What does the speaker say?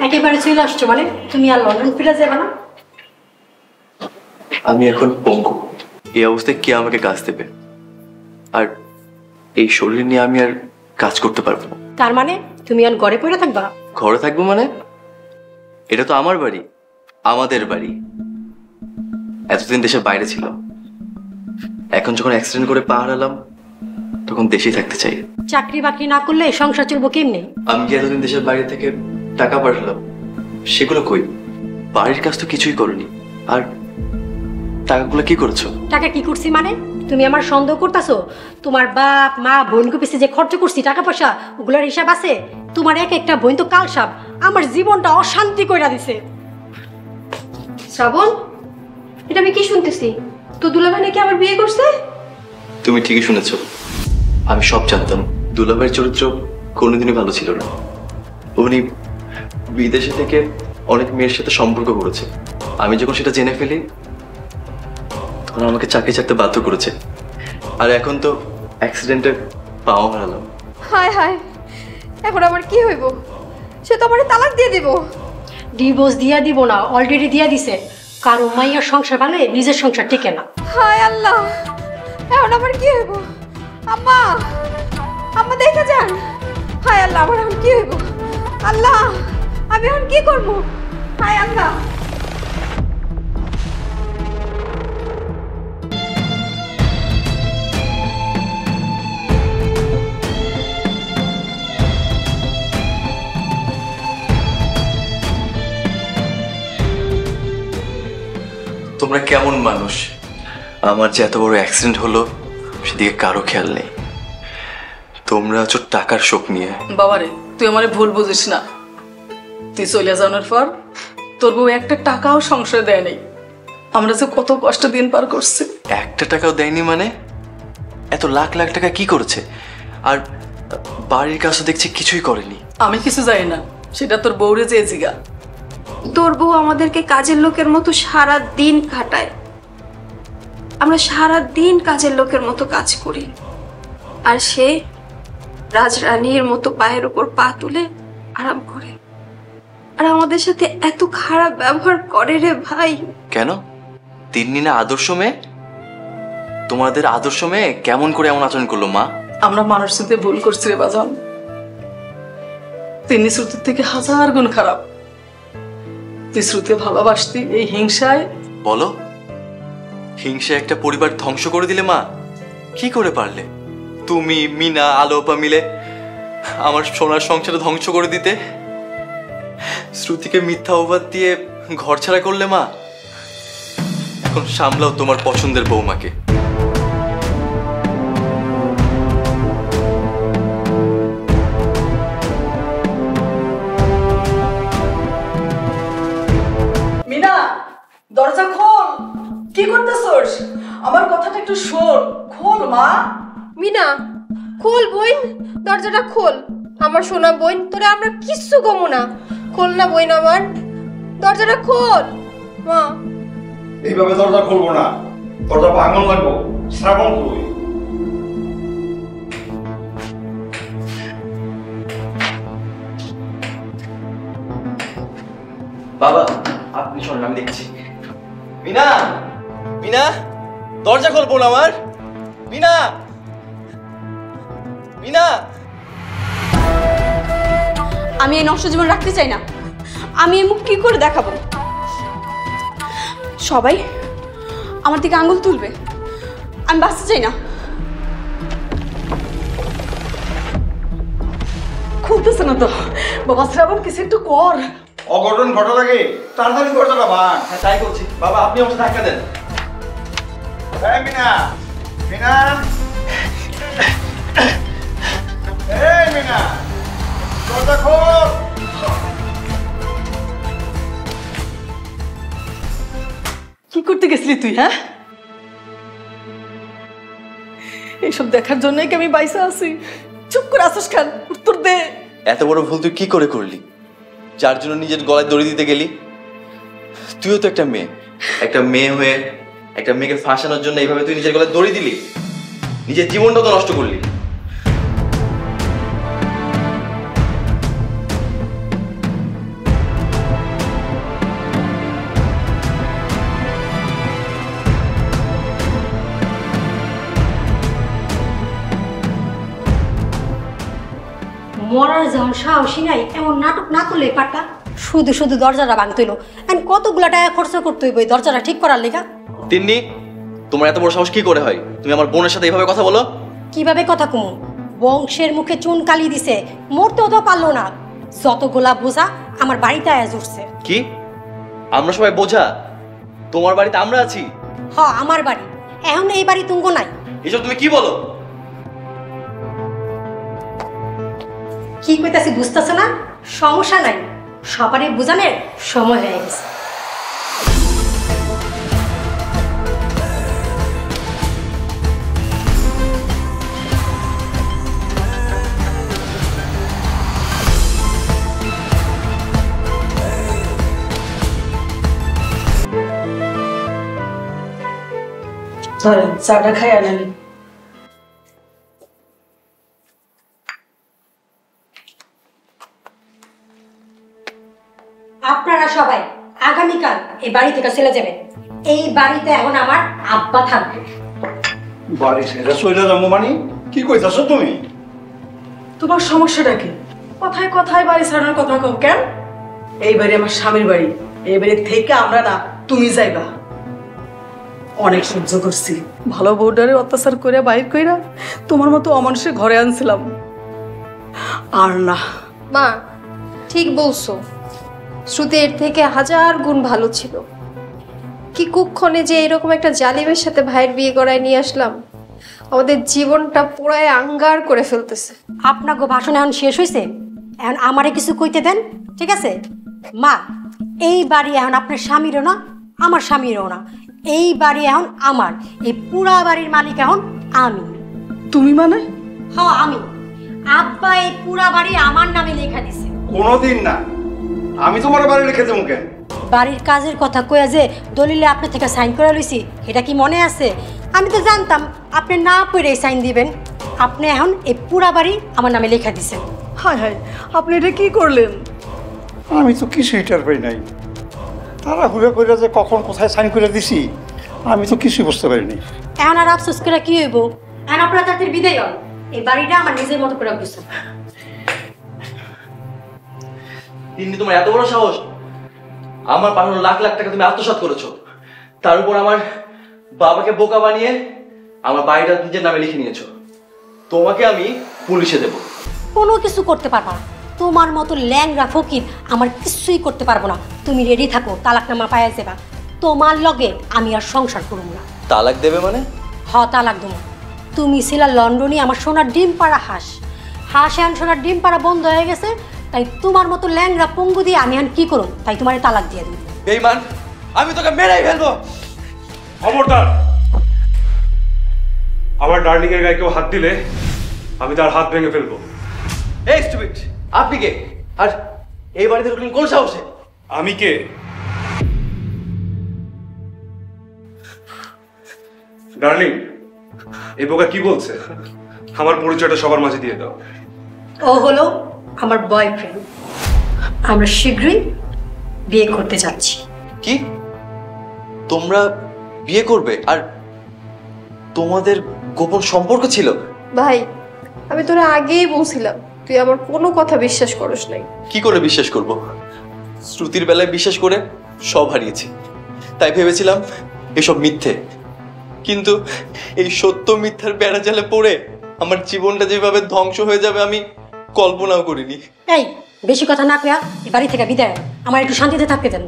একেবারে চলে আসছো মানে? তুমি আর লন্ডন ফিরে যাবে না? আমি এখন পঙ্গু। এই অবস্থায় কে আমাকে কাজ দেবে? আর এই শরীর নিয়ে আমি আর কাজ করতে পারবো না। তার মানে তুমি আর ঘরে পড়ে থাকবা? ঘরে থাকবো মানে? এটা তো আমার বাড়ি, আমাদের বাড়ি। এতদিন দেশের বাইরে ছিল, এখন যখন অ্যাক্সিডেন্ট করে পা হারালাম তখন দেশেই থাকতে চাই। চাকরি বাকরি না করলে সংসার চলবো কেমনে? আমি কি এতদিন দেশের বাইরে থেকে টাকা পাঠালাম, সেগুলো কই? বাড়ির কাজ তো কিছুই করনি। আর টাকাগুলো কি করেছো? টাকা কি করছি মানে? তুমি আমার সন্দেহ করতেছো? তোমার বাপ মা বোনকে পিছিয়ে যে খরচ করছি টাকা পয়সা, ওগুলোর হিসাব আছে? তোমার এক একটা বোন তো কালসাপ, আমার জীবনটা অশান্তি কইরা দিছে। শ্রাবণ, এটা আমি কি শুনতেছি? তো দুলাভাই নাকি আবার বিয়ে করছে? তুমি ঠিকই শুনেছ, আমি সব জানতাম। দুলাভাইয়ের চরিত্র কোনোদিনই ভালো ছিল না। উনি বিদেশে থেকে অনেক মেয়ের সাথে সম্পর্ক করেছে। আমি যখন সেটা জেনে ফেলি তখন আমাকে চাকরি ছাড়তে বাধ্য করেছে। আর এখন তো অ্যাক্সিডেন্টে পাও হারালাম। হায় হায়, এখন আবার কি হইব? সে তো আমার তালাক দিয়ে দিব। ডিভোর্স দিয়া দিব না, অলরেডি দিয়া দিছে। কারো মাইয়ার সংসার ভালো, নিজের সংসার টিকে না। হায় আল্লাহ, এখন আবার কি হইব? আম্মা, আম্মা দেখে যান। হায় আল্লাহ, আমার এখন কি হইব? আল্লাহ, আমি এখন কি করব? হায় আল্লাহ। তোমরা কেমন মানুষ? আমার যে এত বড় অ্যাক্সিডেন্ট হলো সেদিকে কারো খেয়াল নেই। তোমরা আছো টাকার শোক নিয়ে। বাবারে, তুই আমারে ভুল বুঝিস না। তুই চলে যাওয়ার পর তোর বউ একটা টাকাও সংসার দেয় নাই। আমরা যে কত কষ্ট দিন পার করছি। একটা টাকাও দেয়নি মানে? এত লাখ লাখ টাকা কি করেছে? আর বাড়ির কাছে দেখছি কিছুই করেনি। আমি কিছু জানি না, সেটা তোর বউরে যে জিগা। তোর বউ আমাদেরকে কাজের লোকের মতো সারা দিন খাটায়। আমরা সারা দিন কাজের লোকের মতো কাজ করি, আর সে রাজরানীর মতো পায়ের উপর পা তুলে আরাম করে। আর আমাদের সাথে এত খারাপ ব্যবহার করে রে ভাই। কেন? তিন্নি না আদর্শ মেয়ে? তোমাদের আদর্শ মেয়ে কেমন করে এমন আচরণ করলো মা? আমরা মানুষ সাথে ভুল করছি রে বাজান। তিনি শ্রুতির থেকে হাজার গুণ খারাপ। তুই শ্রুতি ভালোবাসতি, এই হিংসায়। বলো, হিংসা একটা পরিবার ধ্বংস করে দিলে মা? কি করে পারলে তুমি, মিনা, আলোপা মিলে আমার সোনার সংসারে ধ্বংস করে দিতে? শ্রুতিকে মিথ্যা অপবাদ দিয়ে ঘর ছাড়া করলে মা। এখন সামলাও তোমার পছন্দের বৌমাকে। মিনা, দরজা খোল। কি করতেছস? আমার কথাটা একটু শোন। খোল মা। মিনা, খোল বোন, দরজাটা খোল। আমার সোনা বোন, তোরে আমরা কিচ্ছু কমু না। খোল না বোন আমার, দরজাটা খোল। মা, এইভাবে দরজা খুলবো না, দরজা ভাঙন লাগবো। শ্রাবণ কই? বাবা, আপনি শোনেন, আমি দেখছি। মিনা, মিনা, দরজা খোল বোন আমার। মিনা, মিনা। আমি এই নষ্ট জীবন রাখতে চাই না। আমি এই মুখ কি করে দেখাবো? সবাই আমার দিকে আঙুল তুলবে। আমি বাঁচতে চাই না। খুলতেছে না তো। বাবা শ্রাবণ, কিছু একটু কর। অঘটন ঘটার আগে তাড়াতাড়ি দরজাটা ভাঙ। হ্যাঁ, তাই করছি বাবা, আপনি আমাকে ধাক্কা দেন। এই মিনা, মিনা, এই মিনা, দরজা খোল। কি করতে গেছিলি তুই? হ্যাঁ, এইসব দেখার জন্যই কি আমি বাইসা আছি? চুপ করে আসিস কেন? উত্তর দে। এত বড় ভুল তুই কি করে করলি? যার জন্য নিজের গলায় দড়ি দিতে গেলি। তুইও তো একটা মেয়ে, একটা মেয়ে হয়ে একটা মেয়েকে ফাঁসানোর জন্য এইভাবে তুই নিজের গলায় দড়ি দিলি, নিজের জীবনটা তো নষ্ট করলি। যখন সাহসী নাই এমন নাটক না করলে পারতা। শুধু শুধু দরজাটা ভাঙতে হইলো, এখন কতগুলা টাকা খরচ করতে হইব এই দরজাটা ঠিক করার লেগা। তিন্নি, তোমার এত বড় সাহস কি করে হয়? তুমি আমার বোনের সাথে এইভাবে কথা বলো? কিভাবে কথা কমু? বংশের মুখে চুন কালি দিছে, মরতেও তো পারলো না। যতগুলা বোঝা আমার বাড়িতে আয়াজ উঠছে। কি আমরা সবাই বোঝা? তোমার বাড়িতে আমরা আছি? হ, আমার বাড়ি। এখন এই বাড়ি তুঙ্গ নাই। এসব তুমি কি বলো? কি কইতাছি বুঝতেছ না? সমস্যা নাই, সবারই বুঝানোর সময় হয়ে গেছে। ধরেন চাটা খাই আনেন। আপনারা সবাই আগামীকাল এই বাড়ি থেকে চলে যাবেন। এই বাড়িতে এখন আমার আব্বা থাকবে। বাড়ি ছেড়ে চলে যাবো মানে কি কইতাছো তুমি? তোমার সমস্যাটা কি? কথায় কথায় বাড়ি ছাড়ানোর কথা কও কেন? এই বাড়ি আমার স্বামীর বাড়ি, এই বাড়ি থেকে আমরা না তুমি যাইবা। অনেক সহ্য করছি, ভালো বউডারে অত্যাচার করে বাইর কইরা তোমার মতো অমানুষের ঘরে আনছিলাম, আর না। মা ঠিক বলছো, শ্রুতি এর থেকে 1000 গুণ ভালো ছিল। কি কুক্ষণে যে এরকম একটা জালিমের সাথে ভাইয়ের বিয়ে করায় নিয়ে আসলাম, আমাদের জীবনটা পুরাই আঙ্গার করে ফেলতেছে। আপনাকে ভাষণ এখন শেষ হয়েছে, এখন আমারে কিছু কইতে দেন, ঠিক আছে? মা, এই বাড়ি এখন আপনার স্বামীরও না, আমার স্বামীরও না। এই বাড়ি এখন আমার। এই পুরা বাড়ির মালিক এখন আমি। তুমি মানে? হ্যাঁ, আমি। আব্বা এই পুরা বাড়ি আমার নামে লেখা দিছে। কোনোদিন না, আমি তোমার বাড়ি লিখে দেবো কেন? বাড়ির কাজের কথা কয়ে যে দলিলে আপনার থেকে সাইন করে লইছি, এটা কি মনে আছে? আমি তো জানতাম আপনি না পড়ে সাইন দিবেন। আপনি এখন এই পুরা বাড়ি আমার নামে লেখা দিছেন। হায় হায়, আপনি এটা কি করলেন? আমি তো কিছুই টের পাই নাই। তারা ঘুরে করে যে কখন কোথায় সাইন করে দিছি আমি তো কিছুই বুঝতে পারিনি। এখন আর আফসোস করে কি হইব? এখন আপনারা তাদের বিদায় হন। এই বাড়িটা আমার নিজের মতো করে বুঝছেন। তিন্নি, তোমার এত বড় সাহস! আমার পাঠানো লাখ লাখ টাকা তুমি আত্মসাৎ করেছো, তার উপর আমার বাবাকে বোকা বানিয়ে আমার বাড়িটা নিজের নামে লিখে নিয়েছো। তোমাকে আমি পুলিশে দেব। কোনো কিছু করতে পারবা না। তোমার মতো ল্যাংরা ফকির আমার কিছুই করতে পারবো না। তুমি রেডি থাকো, তালাকনামা পাইয়া যাবা। তোমার লগে আমি আর সংসার করব না। তালাক দেবে মানে? তালাক দেবো। তুমি ছিলা লন্ডনে আমার সোনার ডিম পাড়া হাঁস। হাঁস এখন সোনার ডিম পাড়া বন্ধ হয়ে গেছে, তাই তোমার মতো ল্যাংরা পঙ্গু দিয়ে আমি এখন কি করুন, তাই তোমার তালাক দিয়ে দিই। বেঈমান, আমি তোকে মেরেই ফেলবো। খবরদার, আমার ডার্লিং এর গায়ে কেউ হাত দিলে আমি তার হাত ভেঙে ফেলবো। এই স্টুপিড, আপনি কে? আর এই বাড়িতে ঢুকলেন কোন সাহসে? আমি কে? ডার্লিং, এই বোকা কি বলছে? আমার পরিচয়টা সবার মাঝে দিয়ে দাও। ও হলো আমার বয়ফ্রেন্ড। আমরা শীঘ্রই বিয়ে করতে যাচ্ছি। কি? তোমরা বিয়ে করবে? আর তোমাদের গোপন সম্পর্ক ছিল? ভাই, আমি তোরা আগেই বলছিলাম, তুই আমার কোনো কথা বিশ্বাস করিস নাই। কি করে বিশ্বাস করব? শ্রুতির বেলায় বিশ্বাস করে সব হারিয়েছি, তাই ভেবেছিলাম এসব মিথ্যে। কিন্তু এই সত্য মিথ্যার বেড়াজালে পড়ে আমার জীবনটা যেভাবে ধ্বংস হয়ে যাবে আমি কল্পনাও করিনি। এই বেশি কথা না কয়া এই বাড়ি থেকে বিদায় হন। আমার একটু শান্তিতে থাকতে দেন।